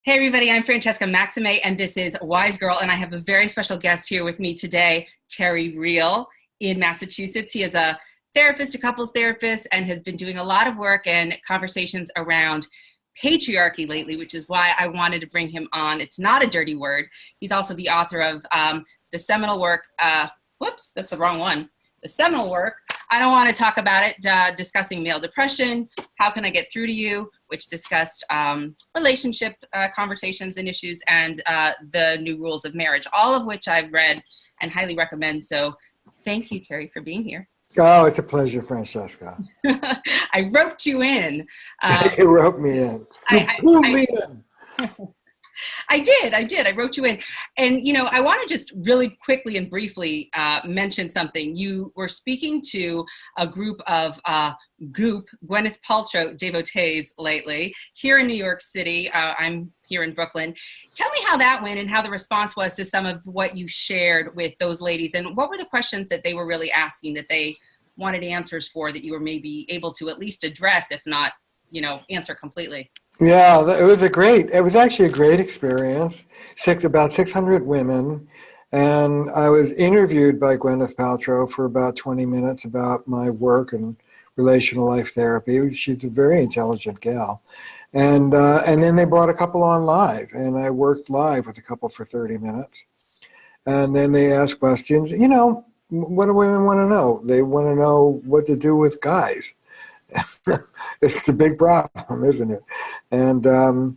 Hey everybody, I'm Francesca Maxime and this is WiseGirl, and I have a very special guest here with me today, Terry Real in Massachusetts. He is a therapist, a couples therapist, and has been doing a lot of work and conversations around patriarchy lately, which is why I wanted to bring him on. It's not a dirty word. He's also the author of the seminal work, whoops, that's the wrong one. The seminal work, I Don't Want to Talk About It, discussing male depression, How Can I Get Through to You, which discussed relationship conversations and issues, and the new rules of marriage, all of which I've read and highly recommend. So thank you, Terry, for being here. Oh, it's a pleasure, Francesca. I roped you in. You roped me in. You pulled me in. I did. I wrote you in. And, you know, I want to just really quickly and briefly mention something. You were speaking to a group of Goop, Gwyneth Paltrow devotees lately here in New York City. I'm here in Brooklyn. Tell me how that went and how the response was to some of what you shared with those ladies. And what were the questions that they were really asking that they wanted answers for that you were maybe able to at least address, if not, you know, answer completely? Yeah, it was actually a great experience. About 600 women. And I was interviewed by Gwyneth Paltrow for about 20 minutes about my work and relational life therapy. She's a very intelligent gal. And then they brought a couple on live, and I worked live with a couple for 30 minutes. And then they asked questions. You know, what do women want to know? They want to know what to do with guys. It's the big problem, isn't it? And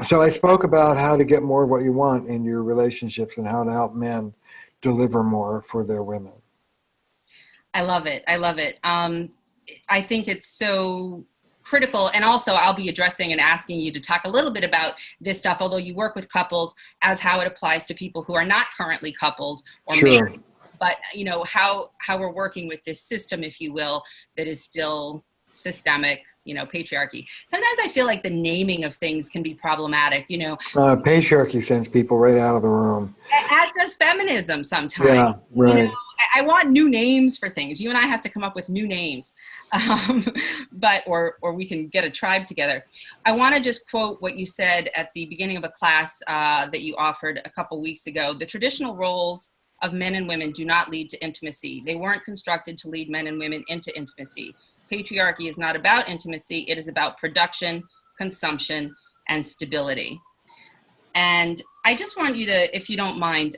so I spoke about how to get more of what you want in your relationships and how to help men deliver more for their women. I love it. I think it's so critical. And also I'll be addressing and asking you to talk a little bit about this stuff, although you work with couples, as how it applies to people who are not currently coupled or Sure. married. But, you know, how we're working with this system, if you will, that is still systemic, you know, patriarchy. Sometimes I feel like the naming of things can be problematic, you know. Patriarchy sends people right out of the room. As does feminism sometimes. Yeah, right. You know, I want new names for things. You and I have to come up with new names, or we can get a tribe together. I want to just quote what you said at the beginning of a class that you offered a couple weeks ago. The traditional roles of men and women do not lead to intimacy. They weren't constructed to lead men and women into intimacy. Patriarchy is not about intimacy. It is about production, consumption, and stability. And I just want you to, if you don't mind,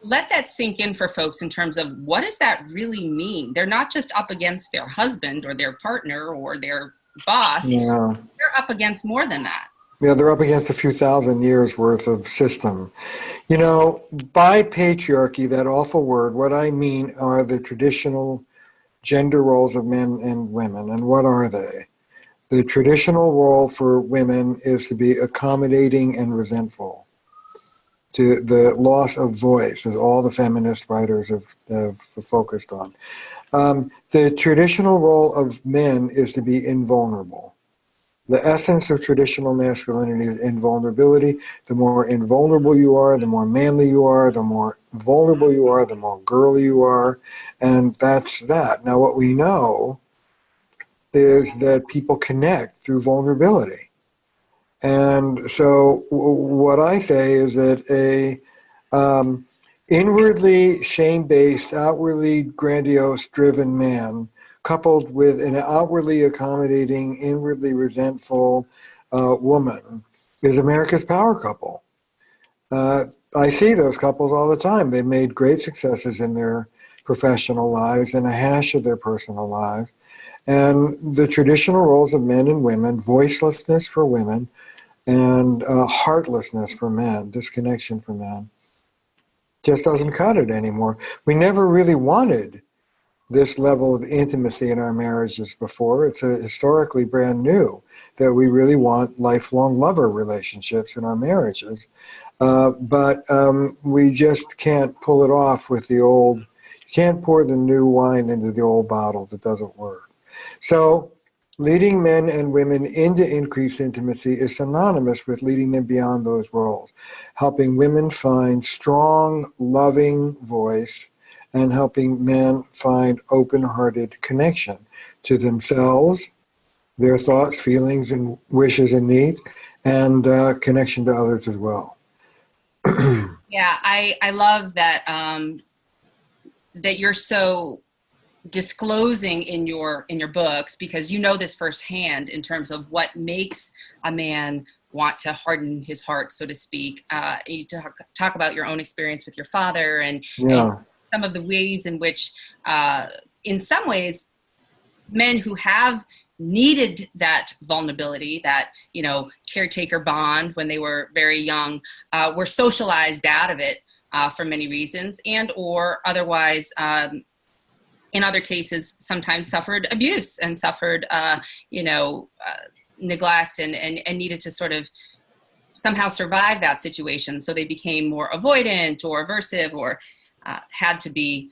let that sink in for folks in terms of what does that really mean? They're not just up against their husband or their partner or their boss. Yeah. They're up against more than that. Yeah, they're up against a few thousand years worth of system. You know, by patriarchy, that awful word, what I mean are the traditional gender roles of men and women. And what are they? The traditional role for women is to be accommodating and resentful, to the loss of voice, as all the feminist writers have focused on. The traditional role of men is to be invulnerable. The essence of traditional masculinity is invulnerability. The more invulnerable you are, the more manly you are, the more vulnerable you are, the more girly you are, and that's that. Now, what we know is that people connect through vulnerability. And so what I say is that a inwardly shame-based, outwardly grandiose driven man coupled with an outwardly accommodating, inwardly resentful woman is America's power couple. I see those couples all the time. They've made great successes in their professional lives and a hash of their personal lives. And the traditional roles of men and women, voicelessness for women and heartlessness for men, disconnection for men, just doesn't cut it anymore. We never really wanted this level of intimacy in our marriages before. It's historically brand new that we really want lifelong lover relationships in our marriages. But we just can't pull it off with the old, you can't pour the new wine into the old bottle. That doesn't work. So leading men and women into increased intimacy is synonymous with leading them beyond those roles, helping women find strong, loving voice, and helping men find open-hearted connection to themselves, their thoughts, feelings, and wishes and needs, and connection to others as well. Yeah, I love that that you're so disclosing in your books, because you know this firsthand in terms of what makes a man want to harden his heart, so to speak. You talk about your own experience with your father, and some of the ways in which, in some ways, men who have needed that vulnerability, that, you know, caretaker bond when they were very young, were socialized out of it for many reasons, and or otherwise, in other cases, sometimes suffered abuse and suffered, neglect, and needed to sort of somehow survive that situation. So they became more avoidant or aversive, or had to be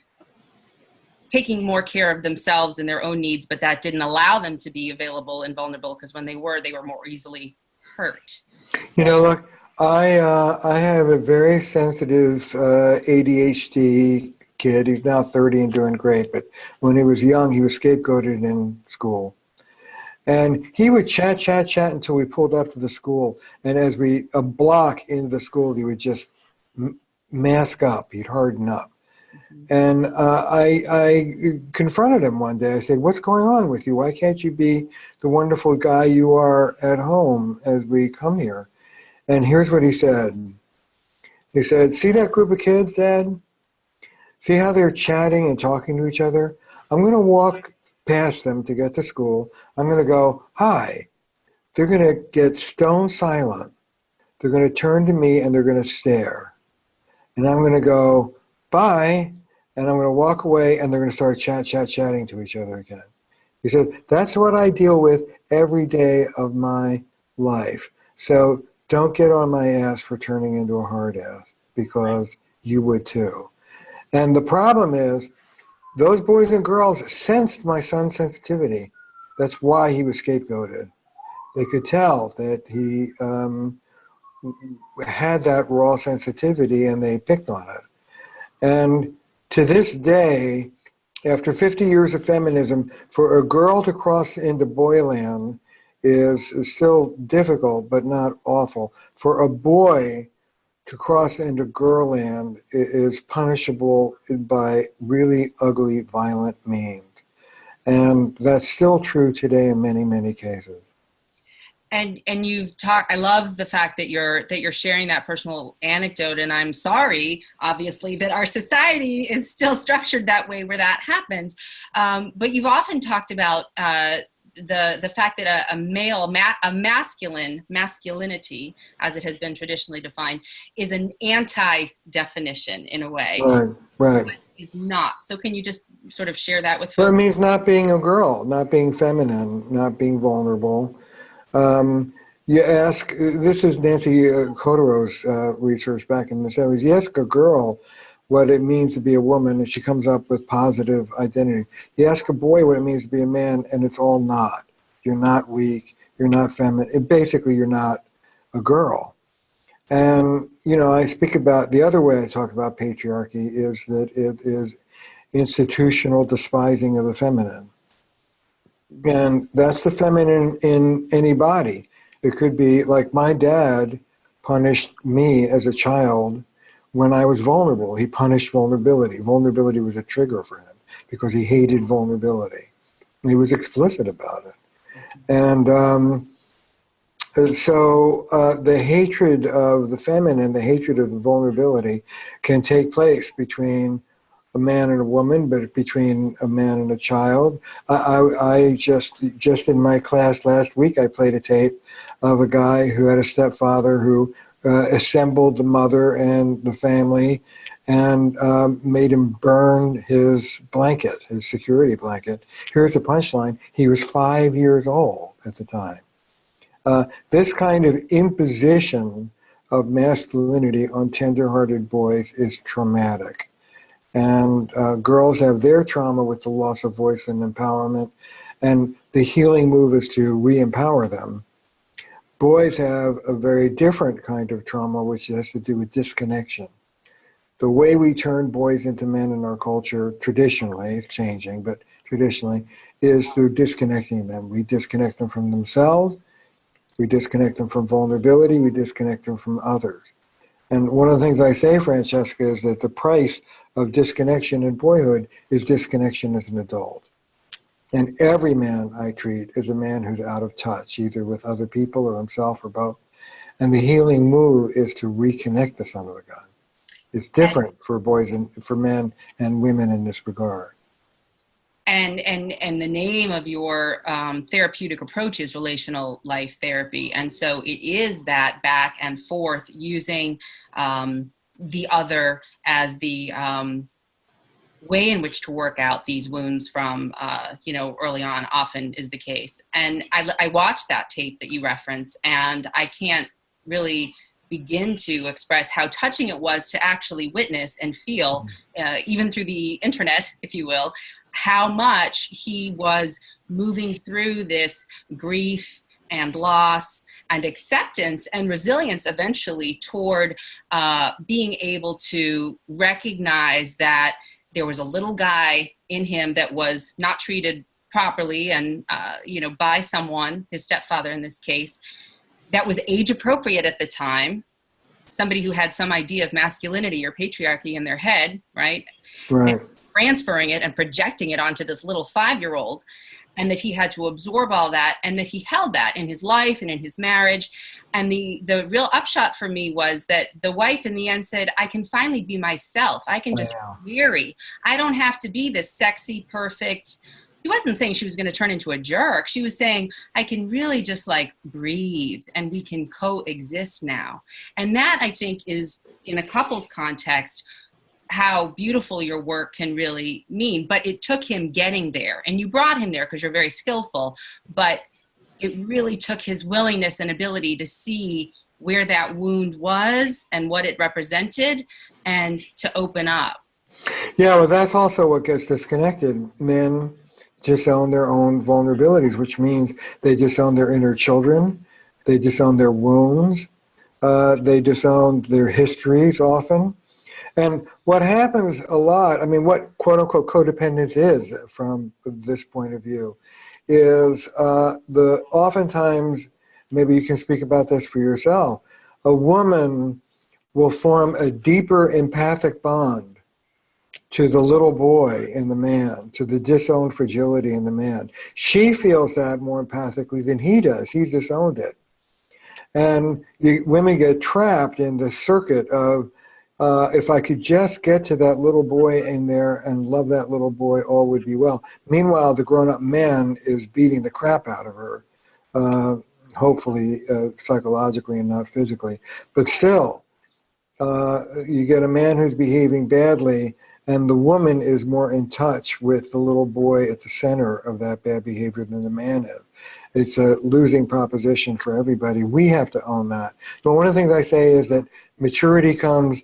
taking more care of themselves and their own needs, but that didn't allow them to be available and vulnerable, because when they were more easily hurt. You know, look, I have a very sensitive ADHD kid. He's now 30 and doing great, but when he was young, he was scapegoated in school. And he would chat until we pulled up to the school. And as a block into the school, he would just mask up. He'd harden up. And I confronted him one day. I said, "What's going on with you? Why can't you be the wonderful guy you are at home as we come here?" And here's what he said. He said, "See that group of kids, Dad? See how they're chatting and talking to each other? I'm going to walk past them to get to school. I'm going to go, 'Hi.' They're going to get stone silent. They're going to turn to me and they're going to stare. And I'm going to go, 'Bye.' And I'm going to walk away and they're going to start chatting to each other again." He said, "That's what I deal with every day of my life. So don't get on my ass for turning into a hard ass, because you would too." And the problem is, those boys and girls sensed my son's sensitivity. That's why he was scapegoated. They could tell that he had that raw sensitivity, and they picked on it. And to this day, after 50 years of feminism, for a girl to cross into boyland is still difficult, but not awful. For a boy to cross into girlland is punishable by really ugly, violent means. And that's still true today in many, many cases. And you've talked, I love the fact that you're sharing that personal anecdote, and I'm sorry, obviously, that our society is still structured that way where that happens. But you've often talked about the fact that a masculinity, as it has been traditionally defined, is an anti-definition in a way. Right. Is not. So can you just sort of share that with folks? Well, it means not being a girl, not being feminine, not being vulnerable. You ask, this is Nancy Kotaro's research back in the 70s. You ask a girl what it means to be a woman, and she comes up with positive identity. You ask a boy what it means to be a man, and it's all not. You're not weak. You're not feminine. Basically, you're not a girl. And, you know, I speak about, the other way I talk about patriarchy is that it is institutional despising of the feminine. And that's the feminine in any body. It could be like my dad punished me as a child when I was vulnerable. He punished vulnerability. Vulnerability was a trigger for him because he hated vulnerability. He was explicit about it. And so the hatred of the feminine, the hatred of the vulnerability can take place between a man and a woman, but between a man and a child. I just in my class last week, I played a tape of a guy who had a stepfather who assembled the mother and the family and made him burn his blanket, his security blanket. Here's the punchline. He was 5 years old at the time. This kind of imposition of masculinity on tender-hearted boys is traumatic. And girls have their trauma with the loss of voice and empowerment, and the healing move is to re-empower them. Boys have a very different kind of trauma, which has to do with disconnection. The way we turn boys into men in our culture, traditionally, it's changing, but traditionally, is through disconnecting them. We disconnect them from themselves, We disconnect them from vulnerability. We disconnect them from others. And one of the things I say, Francesca, is that the price of disconnection in boyhood is disconnection as an adult. And every man I treat is a man who's out of touch, either with other people or himself or both. And the healing move is to reconnect the son of a gun. It's different for boys and for men and women in this regard. And the name of your therapeutic approach is relational life therapy. And so it is that back and forth using the other as the way in which to work out these wounds from, early on often is the case. And I watched that tape that you reference, and I can't really begin to express how touching it was to actually witness and feel, even through the internet, if you will, how much he was moving through this grief and loss and acceptance and resilience eventually toward being able to recognize that there was a little guy in him that was not treated properly and, by someone, his stepfather in this case, that was age appropriate at the time, somebody who had some idea of masculinity or patriarchy in their head, right? Right. And transferring it and projecting it onto this little 5-year-old, and that he had to absorb all that, and that he held that in his life and in his marriage. And the real upshot for me was that the wife in the end said, I can finally be myself. I can just weary. I don't have to be this sexy, perfect. She wasn't saying she was going to turn into a jerk. She was saying, I can really just breathe and we can coexist now. And that, I think, is in a couple's context, how beautiful your work can really mean. But it took him getting there, and you brought him there because you're very skillful, but it really took his willingness and ability to see where that wound was and what it represented and to open up. Yeah, well, that's also what gets disconnected. Men disown their own vulnerabilities, which means they disown their inner children, they disown their wounds, they disown their histories often. And what happens a lot, what quote-unquote codependence is from this point of view, is oftentimes, maybe you can speak about this for yourself, a woman will form a deeper empathic bond to the little boy in the man, to the disowned fragility in the man. She feels that more empathically than he does. He's disowned it. And women get trapped in the circuit of, if I could just get to that little boy in there and love that little boy, all would be well. Meanwhile, the grown-up man is beating the crap out of her, hopefully psychologically and not physically. But still, you get a man who's behaving badly, and the woman is more in touch with the little boy at the center of that bad behavior than the man is. It's a losing proposition for everybody. We have to own that. But one of the things I say is that maturity comes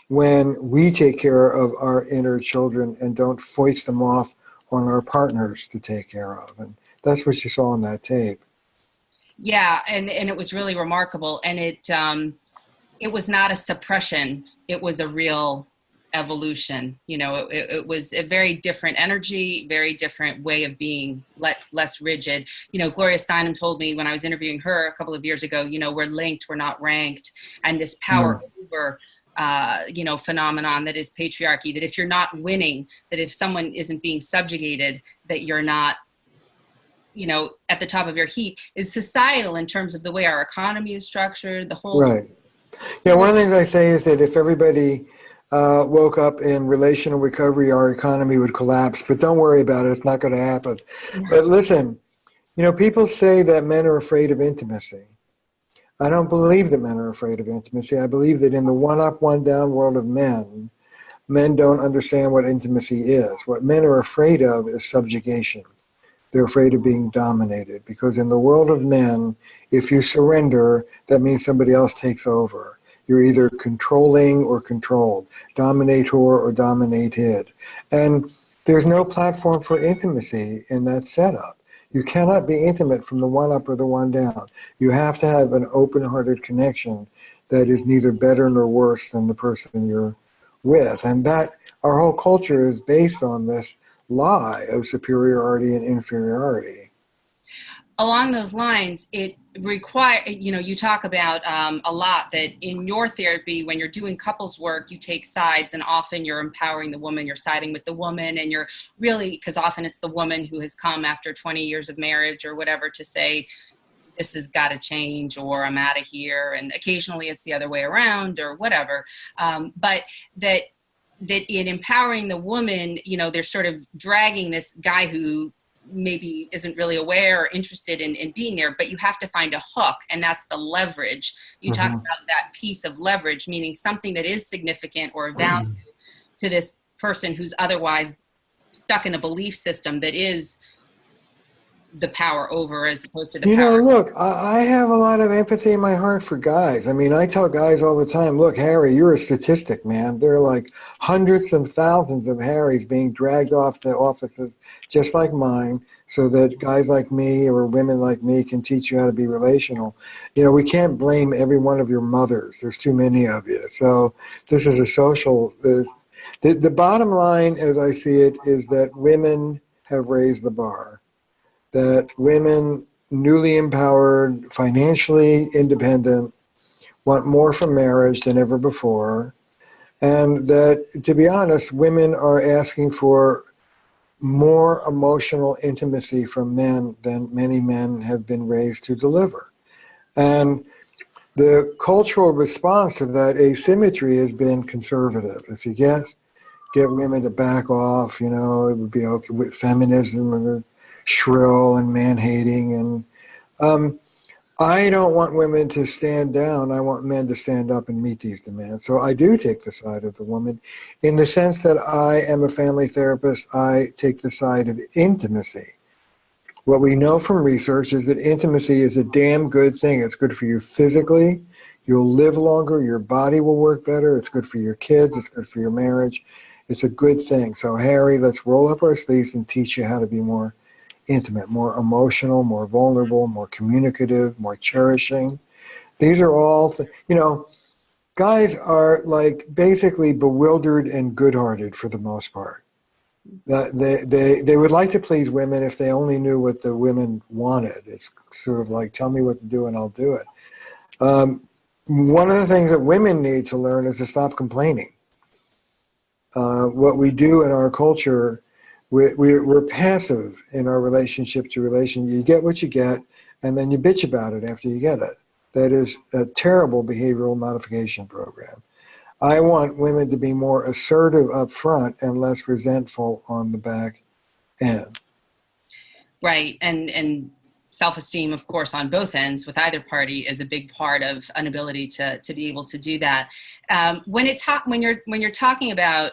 when we take care of our inner children and don't foist them off on our partners to take care of. And that's what you saw on that tape. Yeah, and it was really remarkable. And it was not a suppression. It was a real evolution. It was a very different energy, very different way of being, less rigid. Gloria Steinem told me when I was interviewing her a couple of years ago, we're linked, we're not ranked. And this power over, phenomenon that is patriarchy, that if you're not winning, that if someone isn't being subjugated, that you're not, at the top of your heap, is societal in terms of the way our economy is structured, the whole. Right. Yeah, one of the things I say is that if everybody woke up in relational recovery, our economy would collapse. But don't worry about it. It's not going to happen. But listen, people say that men are afraid of intimacy. I don't believe that men are afraid of intimacy. I believe that in the one-up, one-down world of men don't understand what intimacy is. What men are afraid of is subjugation. They're afraid of being dominated. Because in the world of men, if you surrender, that means somebody else takes over. You're either controlling or controlled, dominator or dominated. And there's no platform for intimacy in that setup. You cannot be intimate from the one up or the one down. You have to have an open-hearted connection that is neither better nor worse than the person you're with. And that our whole culture is based on this lie of superiority and inferiority. Along those lines, it require, you talk about a lot that in your therapy, when you're doing couples work, you take sides, and often you're empowering the woman, you're siding with the woman, and you're really, because often it's the woman who has come after 20 years of marriage or whatever to say, this has got to change, or I'm out of here. And occasionally it's the other way around or whatever. But that in empowering the woman, they're sort of dragging this guy who maybe isn't really aware or interested in being there, but you have to find a hook, and that's the leverage. You talk about that piece of leverage, meaning something that is significant or of value to this person who's otherwise stuck in a belief system that is the power over, as opposed to the power. Look, I have a lot of empathy in my heart for guys. I mean, I tell guys all the time, look, Harry, you're a statistic, man. There are like hundreds and thousands of Harrys being dragged off the offices just like mine, so that guys like me or women like me can teach you how to be relational. We can't blame every one of your mothers. There's too many of you. So this is a social, the bottom line, as I see it, is that women have raised the bar. That women, newly empowered, financially independent, want more from marriage than ever before. And that, to be honest, women are asking for more emotional intimacy from men than many men have been raised to deliver. And the cultural response to that asymmetry has been conservative. If you get women to back off, it would be okay with feminism and shrill and man-hating. And I don't want women to stand down. I want men to stand up and meet these demands. So I do take the side of the woman. In the sense that I am a family therapist, I take the side of intimacy. What we know from research is that intimacy is a damn good thing. It's good for you physically. You'll live longer. Your body will work better. It's good for your kids. It's good for your marriage. It's a good thing. So Harry, let's roll up our sleeves and teach you how to be more intimate, more emotional, more vulnerable, more communicative, more cherishing. These are all, guys are like basically bewildered and good-hearted for the most part. They would like to please women if they only knew what the women wanted. It's sort of like, tell me what to do and I'll do it. One of the things that women need to learn is to stop complaining. What we do in our culture, we're passive in our relationship to relation. You get what you get, and then you bitch about it after you get it. That is a terrible behavioral modification program. I want women to be more assertive up front and less resentful on the back end. Right, and self-esteem, of course, on both ends with either party is a big part of an ability to be able to do that. When you're talking about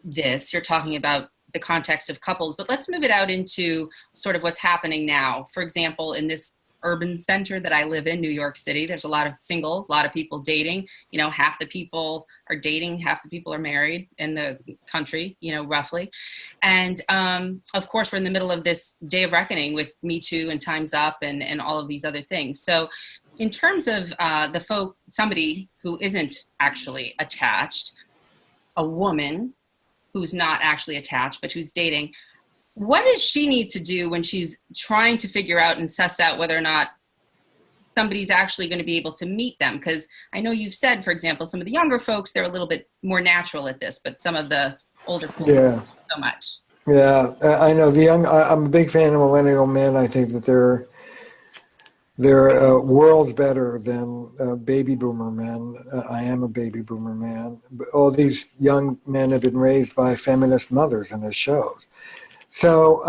this, you're talking about the context of couples, but let's move it out into sort of what's happening now. For example, in this urban center that I live in, New York City, there's a lot of singles, a lot of people dating. Half the people are dating, half the people are married in the country, roughly. And of course, we're in the middle of this day of reckoning with MeToo and Time's Up and all of these other things. So in terms of somebody who isn't actually attached, a woman who's not actually attached, but who's dating, what does she need to do when she's trying to figure out and suss out whether or not somebody's actually going to be able to meet them? Because I know you've said, for example, some of the younger folks, they're a little bit more natural at this, but some of the older folks, not so much. Yeah, I know I'm a big fan of millennial men. I think that they're worlds better than baby boomer men. I am a baby boomer man. But all these young men have been raised by feminist mothers in the shows. So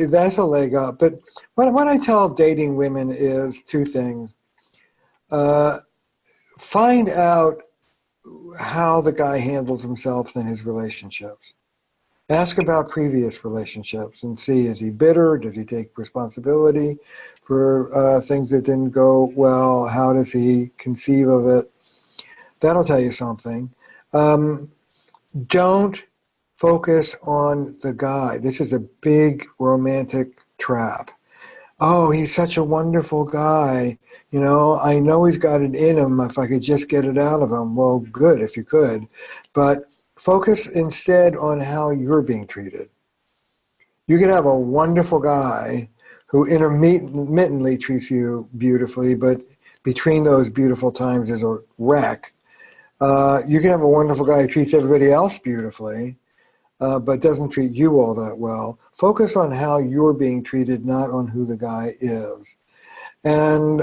that's a leg up. But what I tell dating women is two things. Find out how the guy handles himself in his relationships. Ask about previous relationships and see, is he bitter? Does he take responsibility for things that didn't go well? How does he conceive of it? That'll tell you something. Don't focus on the guy. This is a big romantic trap. Oh, he's such a wonderful guy. I know he's got it in him if I could just get it out of him. Well, good if you could. But focus instead on how you're being treated. You could have a wonderful guy who intermittently treats you beautifully, but between those beautiful times is a wreck. You can have a wonderful guy who treats everybody else beautifully, but doesn't treat you all that well. Focus on how you're being treated, not on who the guy is. And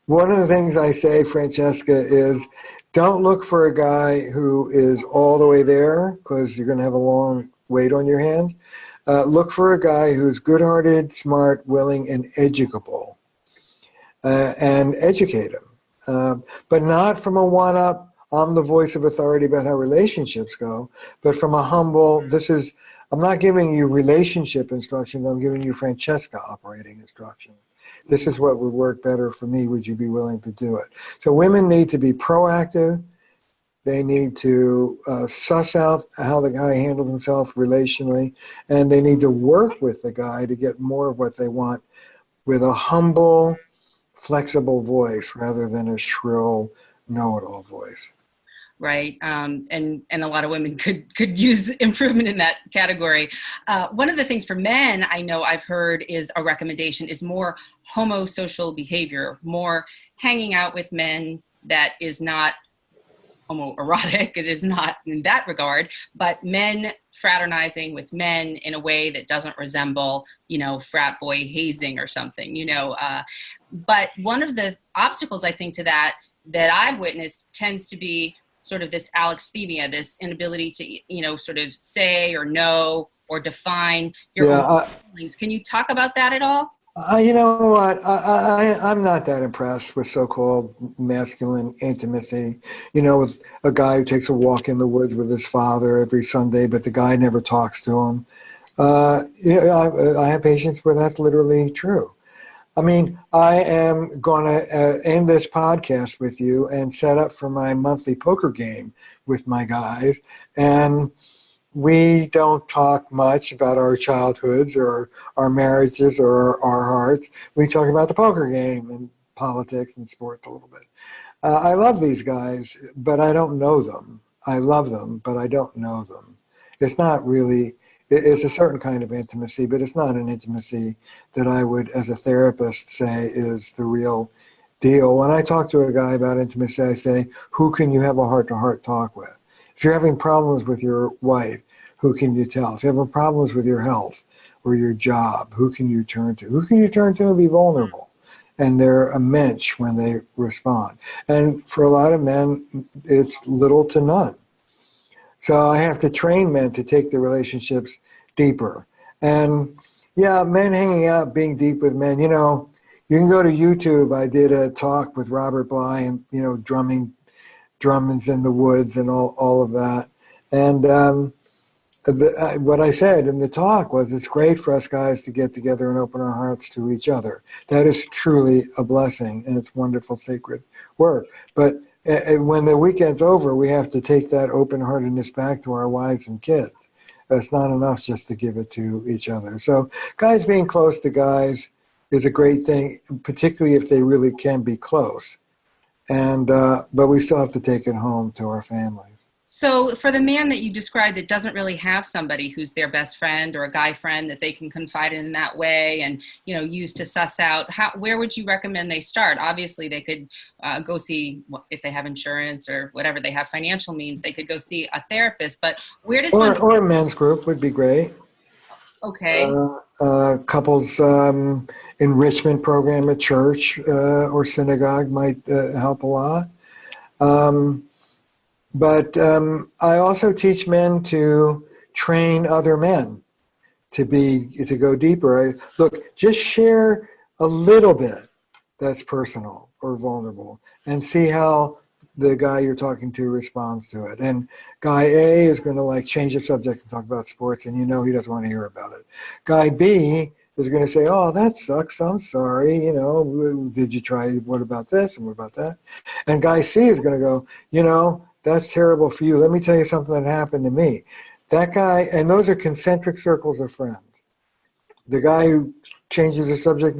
one of the things I say, Francesca, is don't look for a guy who is all the way there, because you're going to have a long wait on your hands. Look for a guy who's good-hearted, smart, willing, and educable, and educate him. But not from a one-up, I'm the voice of authority about how relationships go, but from a humble, I'm not giving you relationship instructions, I'm giving you Francesca operating instructions. This is what would work better for me. Would you be willing to do it? So women need to be proactive. They need to suss out how the guy handles himself relationally, and they need to work with the guy to get more of what they want with a humble, flexible voice rather than a shrill, know-it-all voice. Right. And a lot of women could use improvement in that category. One of the things for men I know I've heard is a recommendation is more homosocial behavior, more hanging out with men that is not homoerotic. It is not in that regard, but men fraternizing with men in a way that doesn't resemble, frat boy hazing or something, but one of the obstacles I think to that I've witnessed tends to be sort of this alexithymia, this inability to, sort of say or know or define your own feelings. Can you talk about that at all? You know what? I'm not that impressed with so-called masculine intimacy. With a guy who takes a walk in the woods with his father every Sunday, but the guy never talks to him. I have patients where that's literally true. I mean, I am going to end this podcast with you and set up for my monthly poker game with my guys. And we don't talk much about our childhoods or our marriages or our hearts. We talk about the poker game and politics and sports a little bit. I love these guys, but I don't know them. I love them, but I don't know them. It's not really... It's a certain kind of intimacy, but it's not an intimacy that I would, as a therapist, say is the real deal. When I talk to a guy about intimacy, I say, who can you have a heart-to-heart talk with? If you're having problems with your wife, who can you tell? If you're having problems with your health or your job, who can you turn to? Who can you turn to and be vulnerable? And they're a mensch when they respond. And for a lot of men, it's little to none. So I have to train men to take the relationships deeper. And yeah, men hanging out, being deep with men, you can go to YouTube. I did a talk with Robert Bly and, drummings in the woods and all of that. And what I said in the talk was it's great for us guys to get together and open our hearts to each other. That is truly a blessing, and it's wonderful, sacred work. But when the weekend's over, we have to take that open-heartedness back to our wives and kids. It's not enough just to give it to each other. So guys being close to guys is a great thing, particularly if they really can be close. And but we still have to take it home to our families. So for the man that you described that doesn't really have somebody who's their best friend or a guy friend that they can confide in that way and, use to suss out, where would you recommend they start? Obviously, they could go see, if they have insurance or whatever they have financial means, they could go see a therapist. But where does or a men's group would be great. Okay. Couples enrichment program at church or synagogue might help a lot. But I also teach men to train other men to go deeper. Look, just share a little bit that's personal or vulnerable and see how the guy you're talking to responds to it. And guy A is going to change the subject and talk about sports, and he doesn't want to hear about it. Guy B is going to say, oh, that sucks, I'm sorry, did you try, what about this and what about that? And guy C is going to go, that's terrible for you. Let me tell you something that happened to me. That guy, and those are concentric circles of friends. The guy who changes the subject,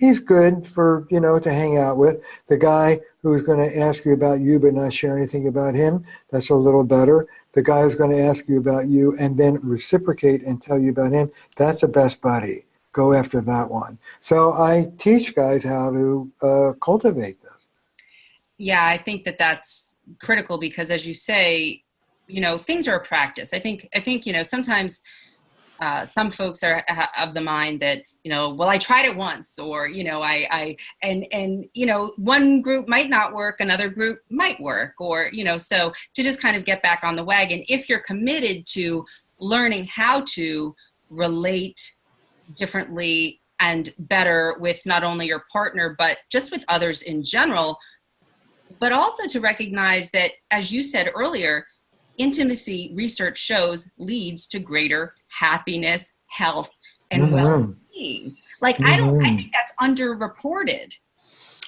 he's good for, to hang out with. The guy who's going to ask you about you but not share anything about him, that's a little better. The guy who's going to ask you about you and then reciprocate and tell you about him, that's a best buddy. Go after that one. So I teach guys how to cultivate this. Yeah, I think that that's critical because, as you say, things are a practice. I think sometimes some folks are of the mind that, well, I tried it once, or, one group might not work, another group might work, or, so to just kind of get back on the wagon, if you're committed to learning how to relate differently and better with not only your partner, but just with others in general, but also to recognize that, as you said earlier, intimacy, research shows, leads to greater happiness, health, and well-being. I think that's underreported.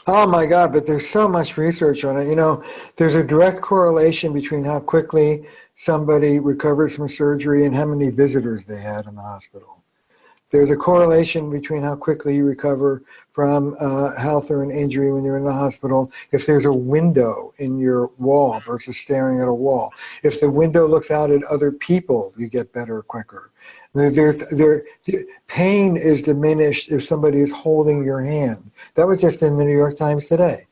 Oh my God, but there's so much research on it. There's a direct correlation between how quickly somebody recovers from surgery and how many visitors they had in the hospital. There's a correlation between how quickly you recover from health or an injury when you're in the hospital. If there's a window in your wall versus staring at a wall. If the window looks out at other people, you get better quicker. Pain is diminished if somebody is holding your hand. That was just in the New York Times today.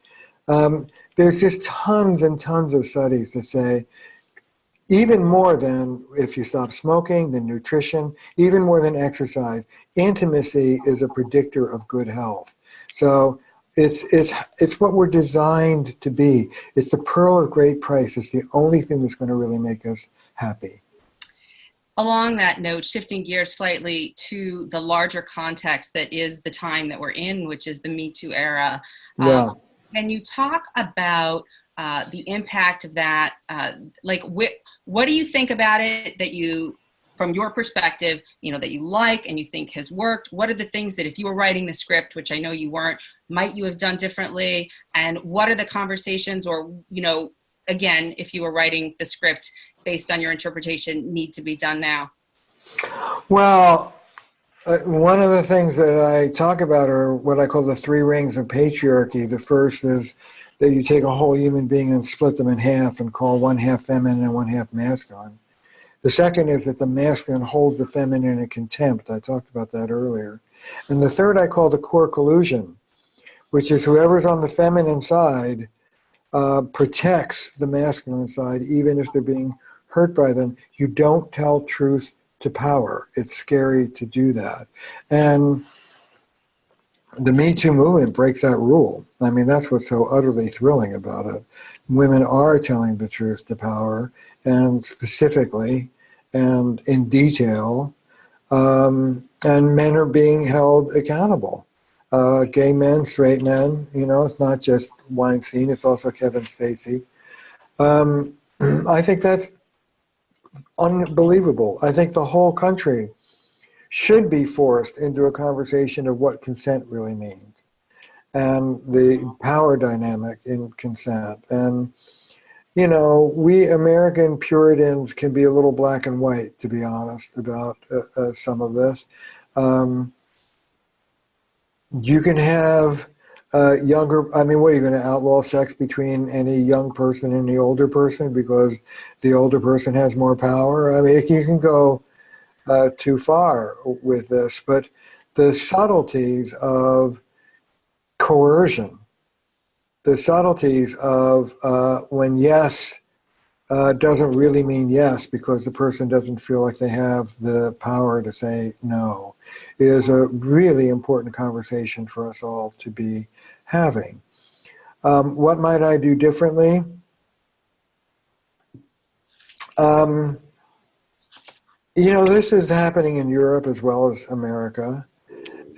There's just tons and tons of studies that say, even more than if you stop smoking, than nutrition, even more than exercise, intimacy is a predictor of good health. So it's what we're designed to be. It's the pearl of great price. It's the only thing that's going to really make us happy. Along that note, shifting gears slightly to the larger context that is the time that we're in, which is the MeToo era. Yeah. Can you talk about the impact of that? What do you think about it that you, from your perspective, that you like and you think has worked? What are the things that if you were writing the script, which I know you weren't, might you have done differently? And what are the conversations or, again, if you were writing the script based on your interpretation, need to be done now? Well, one of the things that I talk about are what I call the 3 rings of patriarchy. The first is that you take a whole human being and split them in half and call one half feminine and one half masculine. The second is that the masculine holds the feminine in contempt. I talked about that earlier. And the third I call the core collusion, which is whoever's on the feminine side protects the masculine side, even if they're being hurt by them. You don't tell truth to power. It's scary to do that. And the Me Too movement breaks that rule. I mean, that's what's so utterly thrilling about it. Women are telling the truth to power, and specifically and in detail, and men are being held accountable. Gay men, straight men, it's not just Weinstein, it's also Kevin Spacey. I think that's unbelievable. I think the whole country should be forced into a conversation of what consent really means and the power dynamic in consent. And, we American Puritans can be a little black and white, to be honest, about some of this. You can have what are you going to outlaw sex between any young person and the older person because the older person has more power? I mean, you can go too far with this, but the subtleties of coercion, the subtleties of when yes doesn't really mean yes because the person doesn't feel like they have the power to say no, is a really important conversation for us all to be having. What might I do differently? This is happening in Europe as well as America.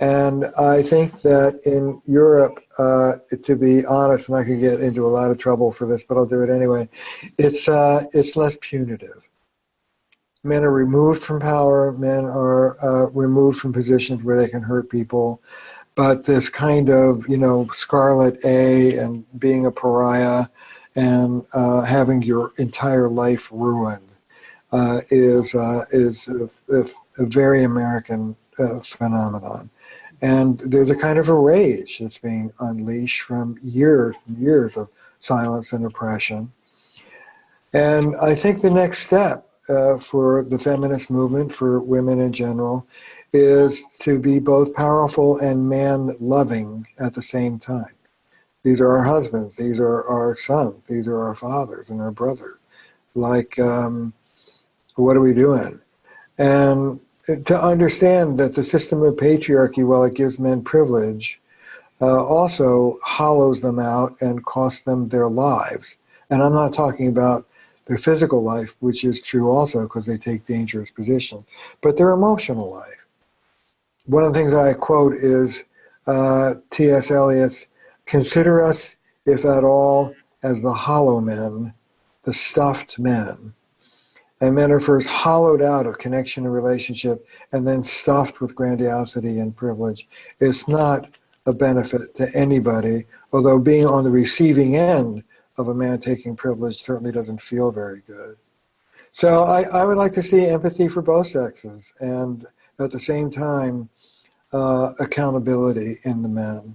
And I think that in Europe, to be honest, and I could get into a lot of trouble for this, but I'll do it anyway, it's less punitive. Men are removed from power. Men are removed from positions where they can hurt people. But this kind of, scarlet A and being a pariah and having your entire life ruined is a very American phenomenon. And there's a kind of a rage that's being unleashed from years and years of silence and oppression. And I think the next step for the feminist movement, for women in general, is to be both powerful and man-loving at the same time. These are our husbands, these are our sons, these are our fathers and our brothers. Like, what are we doing? And to understand that the system of patriarchy, while it gives men privilege, also hollows them out and costs them their lives. And I'm not talking about their physical life, which is true also because they take dangerous positions, but their emotional life. One of the things I quote is T.S. Eliot's, "Consider us, if at all, as the hollow men, the stuffed men." And men are first hollowed out of connection and relationship and then stuffed with grandiosity and privilege. It's not a benefit to anybody, although being on the receiving end of a man taking privilege certainly doesn't feel very good. So I would like to see empathy for both sexes and at the same time accountability in the men.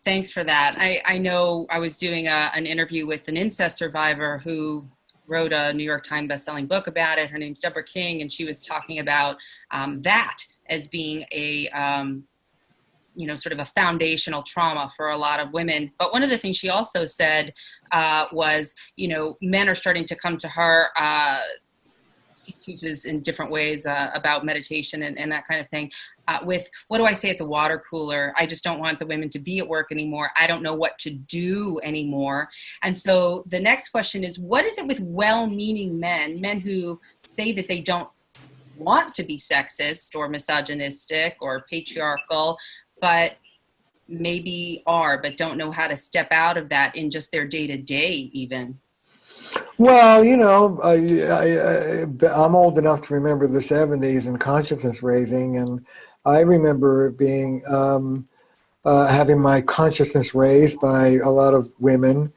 Thanks for that. I know I was doing an interview with an incest survivor who wrote a New York Times bestselling book about it. Her name's Deborah King, and she was talking about that as being a sort of a foundational trauma for a lot of women. But one of the things she also said was, men are starting to come to her. She teaches in different ways about meditation and that kind of thing. With, what do I say at the water cooler? I just don't want the women to be at work anymore. I don't know what to do anymore. And so the next question is, what is it with well-meaning men who say that they don't want to be sexist or misogynistic or patriarchal, but maybe are, but don't know how to step out of that in just their day-to-day even? Well, I'm old enough to remember the 70s and consciousness raising, and I remember being having my consciousness raised by a lot of women.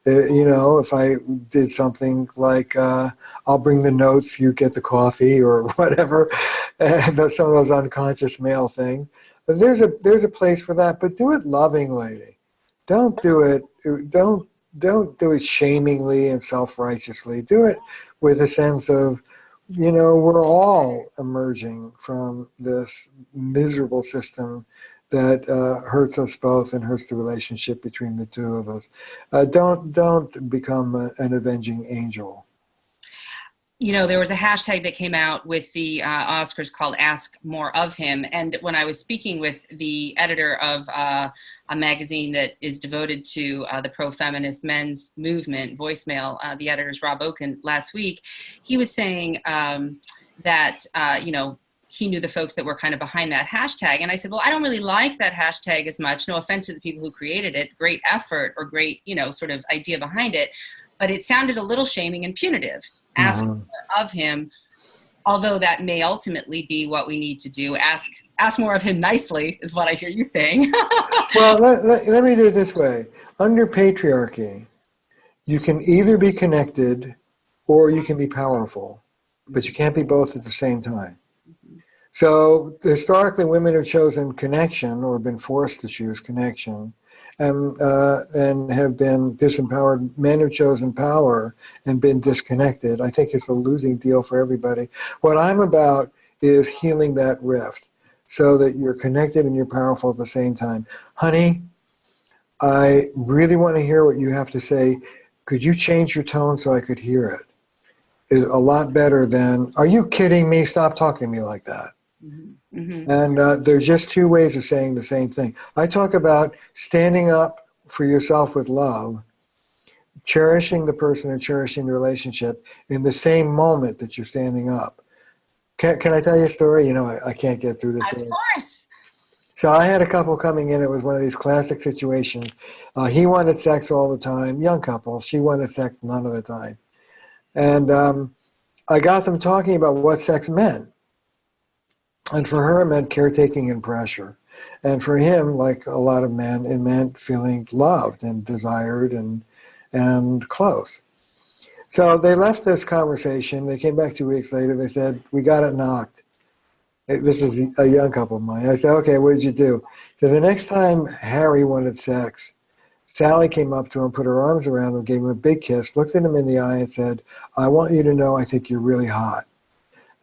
If I did something like, I'll bring the notes, you get the coffee, or whatever, and some of those unconscious male things. But there's a place for that, but do it lovingly. Don't do it shamingly and self-righteously. Do it with a sense of, we're all emerging from this miserable system that hurts us both and hurts the relationship between the two of us. Don't become an avenging angel. There was a hashtag that came out with the Oscars called Ask More of Him. And when I was speaking with the editor of a magazine that is devoted to the pro-feminist men's movement, Voicemail, the editor's Rob Oken, last week, he was saying that, he knew the folks that were kind of behind that hashtag. And I said, well, I don't really like that hashtag as much. No offense to the people who created it. Great effort or great, sort of idea behind it. But it sounded a little shaming and punitive. Ask more of him, although that may ultimately be what we need to do. Ask more of him nicely is what I hear you saying. Well, let me do it this way. Under patriarchy, you can either be connected or you can be powerful, but you can't be both at the same time. So historically, women have chosen connection or been forced to choose connection, and have been disempowered. Men have chosen power and been disconnected. I think it's a losing deal for everybody. What I'm about is healing that rift so that you're connected and you're powerful at the same time. Honey, I really want to hear what you have to say. Could you change your tone so I could hear it? Is a lot better than, are you kidding me? Stop talking to me like that. Mm-hmm. And there's just two ways of saying the same thing. I talk about standing up for yourself with love, cherishing the person and cherishing the relationship in the same moment that you're standing up. Can I tell you a story? I can't get through this. Of course. So I had a couple coming in. It was one of these classic situations. He wanted sex all the time, young couple. She wanted sex none of the time. And I got them talking about what sex meant. And for her, it meant caretaking and pressure. And for him, like a lot of men, it meant feeling loved and desired and close. So they left this conversation. They came back 2 weeks later. They said, we got it knocked. This is a young couple of mine. I said, okay, what did you do? So the next time Harry wanted sex, Sally came up to him, put her arms around him, gave him a big kiss, looked at him in the eye and said, I want you to know I think you're really hot.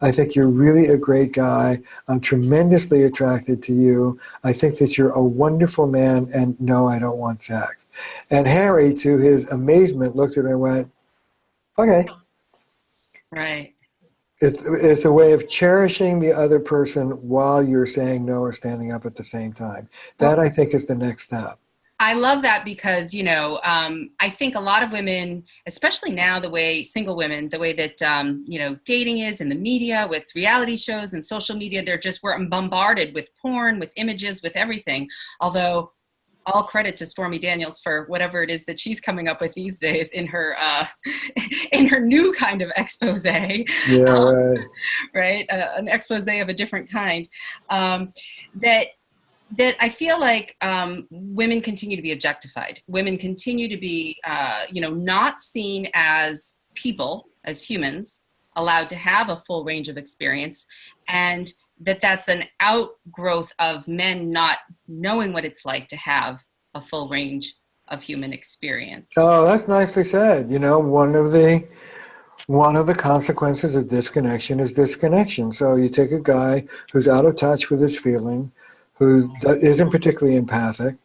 I think you're really a great guy. I'm tremendously attracted to you. I think that you're a wonderful man, and no, I don't want sex. And Harry, to his amazement, looked at her and went, okay. Right. It's a way of cherishing the other person while you're saying no or standing up at the same time. That, I think, is the next step. I love that because, I think a lot of women, especially now, the way single women, the way that, dating is in the media with reality shows and social media, we're bombarded with porn, with images, with everything. Although all credit to Stormy Daniels for whatever it is that she's coming up with these days in her new kind of expose. Yeah, right. Right. An expose of a different kind. That I feel like women continue to be objectified. Women continue to be, not seen as people, as humans, allowed to have a full range of experience, and that's an outgrowth of men not knowing what it's like to have a full range of human experience. Oh, that's nicely said. One of the consequences of disconnection is disconnection. So you take a guy who's out of touch with his feeling, who isn't particularly empathic,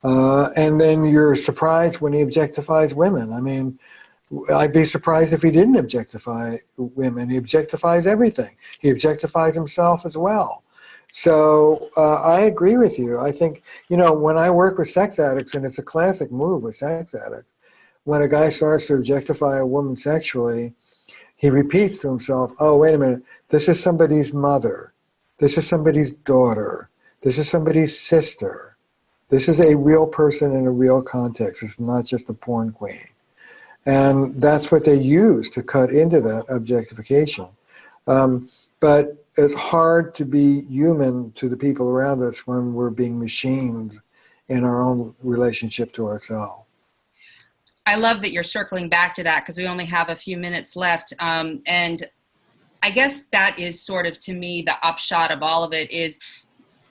and then you're surprised when he objectifies women. I mean, I'd be surprised if he didn't objectify women. He objectifies everything. He objectifies himself as well. So I agree with you. I think, when I work with sex addicts, and it's a classic move with sex addicts, when a guy starts to objectify a woman sexually, he repeats to himself, oh, wait a minute, this is somebody's mother. This is somebody's daughter. This is somebody's sister. This is a real person in a real context. It's not just a porn queen. And that's what they use to cut into that objectification. But it's hard to be human to the people around us when we're being machines in our own relationship to ourselves. I love that you're circling back to that because we only have a few minutes left. And I guess that is sort of, to me, the upshot of all of it is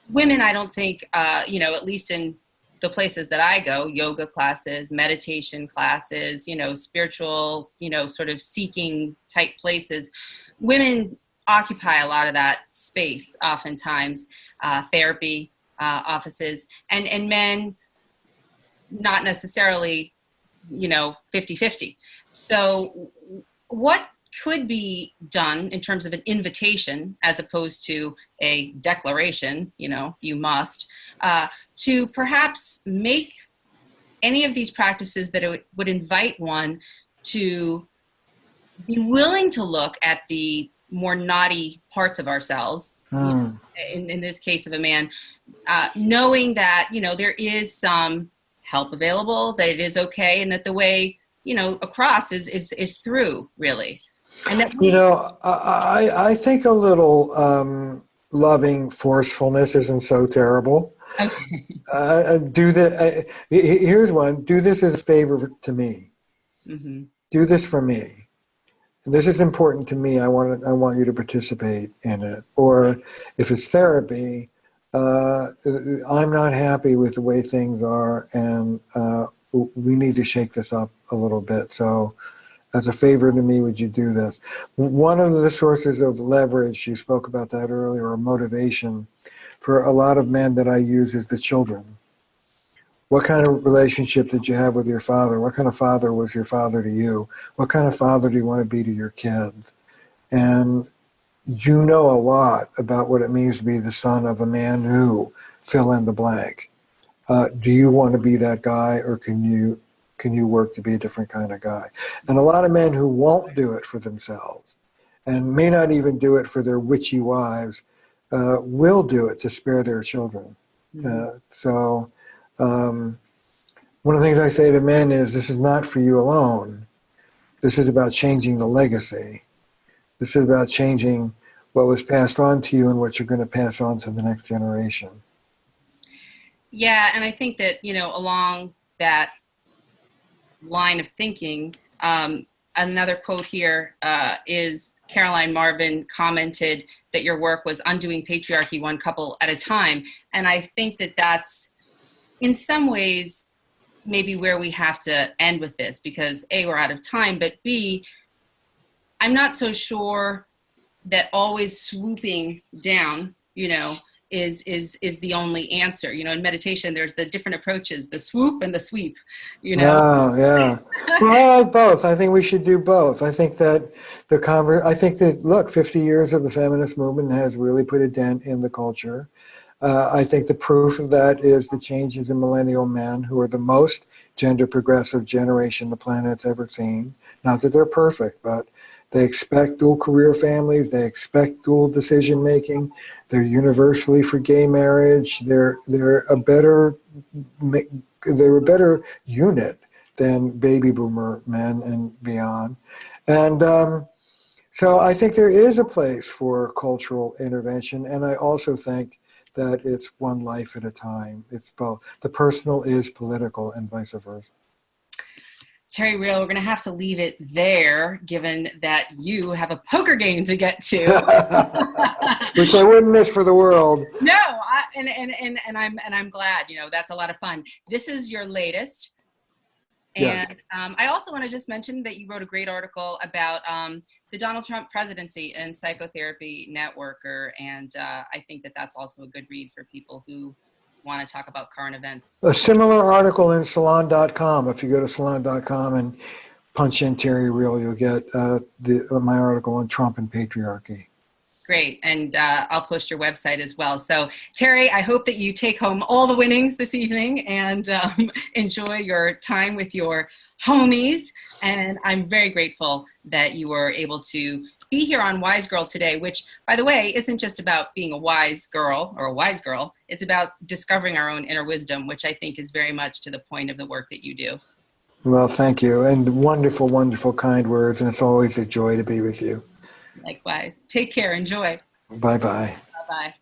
women, I don't think, at least in the places that I go, yoga classes, meditation classes, spiritual, sort of seeking type places, women occupy a lot of that space oftentimes, therapy offices, and men not necessarily, 50-50. So what could be done in terms of an invitation as opposed to a declaration, you must, to perhaps make any of these practices that it would invite one to be willing to look at the more naughty parts of ourselves, in this case of a man, knowing that, there is some help available, that it is okay, and that the way, across is through, really. And that I think a little loving forcefulness isn't so terrible. Okay. Here's one. Do this as a favor to me. Mm-hmm. Do this for me. And this is important to me. I want you to participate in it. Or if it's therapy, I'm not happy with the way things are, and we need to shake this up a little bit. So as a favor to me, would you do this? One of the sources of leverage, you spoke about that earlier, or motivation, for a lot of men that I use is the children. What kind of relationship did you have with your father? What kind of father was your father to you? What kind of father do you want to be to your kids? And you know a lot about what it means to be the son of a man who, fill in the blank. Do you want to be that guy, or can you work to be a different kind of guy? And a lot of men who won't do it for themselves, and may not even do it for their witchy wives, will do it to spare their children. One of the things I say to men is, this is not for you alone. This is about changing the legacy. This is about changing what was passed on to you and what you're going to pass on to the next generation. Yeah, and I think that, along that line of thinking, another quote here is Caroline Marvin commented that your work was undoing patriarchy one couple at a time. And I think that that's in some ways maybe where we have to end with this, because A, we're out of time, but B, I'm not so sure that always swooping down, is the only answer. In meditation, there's the different approaches, the swoop and the sweep, Yeah, yeah. Well, I like both. I think we should do both. I think that look, 50 years of the feminist movement has really put a dent in the culture. I think the proof of that is the changes in millennial men, who are the most gender progressive generation the planet's ever seen. Not that they're perfect, but they expect dual career families. They expect dual decision making. They're universally for gay marriage. They're a better unit than baby boomer men and beyond. And so I think there is a place for cultural intervention, and I also think that it's one life at a time. It's both. The personal is political and vice versa. Terry Real, we're going to have to leave it there, given that you have a poker game to get to, which I wouldn't miss for the world. No, I'm glad. That's a lot of fun. This is your latest, and yes. I also want to just mention that you wrote a great article about the Donald Trump presidency and Psychotherapy Networker, and I think that that's also a good read for people who want to talk about current events. A similar article in salon.com. If you go to salon.com and punch in Terry Real, you'll get my article on Trump and patriarchy. Great. And I'll post your website as well. So Terry, I hope that you take home all the winnings this evening and enjoy your time with your homies. And I'm very grateful that you were able to be here on WiseGirl today, which, by the way, isn't just about being a wise girl or a wise girl. It's about discovering our own inner wisdom, which I think is very much to the point of the work that you do. Well, thank you. And wonderful, wonderful, kind words. And it's always a joy to be with you. Likewise. Take care. Enjoy. Bye-bye. Bye-bye.